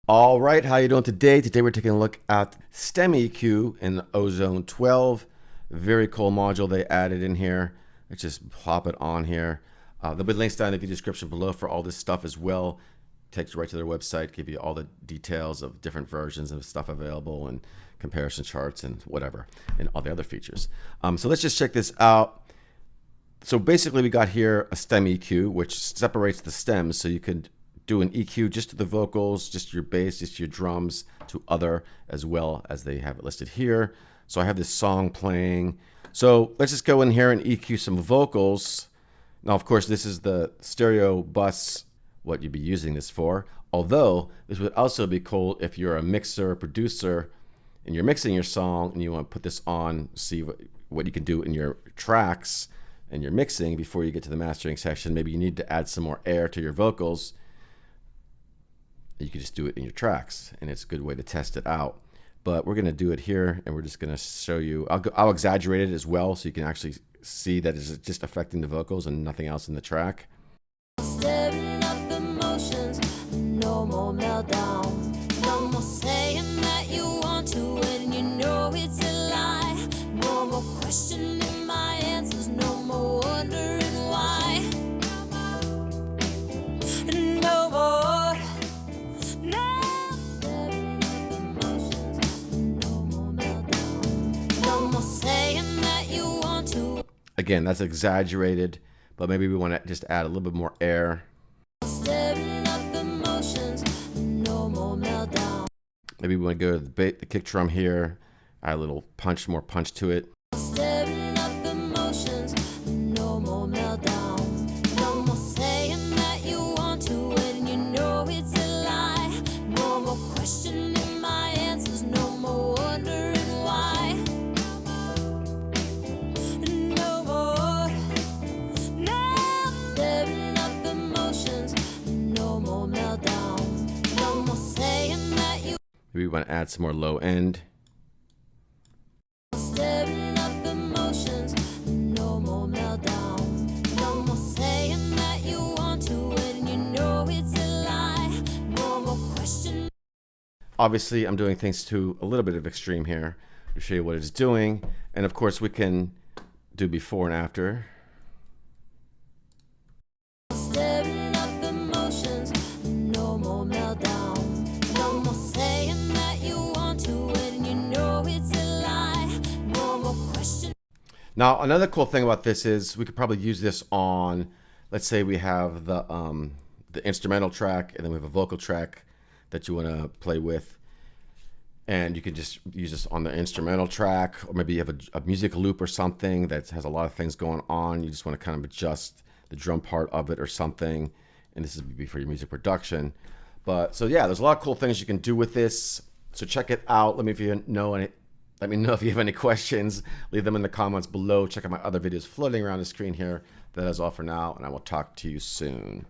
All right, how you doing today? Today we're taking a look at stem EQ in Ozone 12. Very cool module they added in here. Let's just pop it on here. There'll be links down in the description below for all this stuff as well. Takes you right to their website, give you all the details of different versions of stuff available and comparison charts and whatever, and all the other features. So let's just check this out. So basically we got here a stem EQ, which separates the stems so you could do an EQ just to the vocals, just your bass, just your drums, to other, as well as they have it listed here. So I have this song playing. So let's just go in here and EQ some vocals. Now, of course, this is the stereo bus, what you'd be using this for. Although this would also be cool if you're a mixer, producer, and you're mixing your song and you want to put this on, see what you can do in your tracks and your mixing before you get to the mastering section. Maybe you need to add some more air to your vocals. You can just do it in your tracks, and it's a good way to test it out. But we're going to do it here, and we're just going to show you. I'll exaggerate it as well so you can actually see that it's just affecting the vocals and nothing else in the track. Stirring up emotions, no more meltdown, no more saying that you want to when you know it's a lie, no more questioning my answers, no more wondering why, no more. Again, that's exaggerated, but maybe we want to just add a little bit more air. Stirring up emotions, no more meltdown. Maybe we want to go to the kick drum here, add a little punch, more punch to it. Stirring up emotions, no more meltdown. No more saying that you want to when you know it's a lie. No more questioning my answers, no more wondering why. No more, no. Stirring up emotions, no more meltdown. No more saying that you. Maybe we want to add some more low end. Stirring up emotions, no more meltdown. No more saying that you want to when you know it's a lie. No more question. Obviously, I'm doing things to a little bit of extreme here to show you what it's doing. And of course, we can do before and after. Stirring up emotions, no more meltdown. No more saying that you want to when you know it's a lie. No more question. Now, another cool thing about this is we could probably use this on, let's say we have the instrumental track and then we have a vocal track that you want to play with. And you could just use this on the instrumental track, or maybe you have a music loop or something that has a lot of things going on. You just want to kind of adjust the drum part of it or something. And this is maybe for your music production. But so yeah, there's a lot of cool things you can do with this. So check it out. Let me know if you have any questions. Leave them in the comments below. Check out my other videos floating around the screen here. That is all for now, and I will talk to you soon.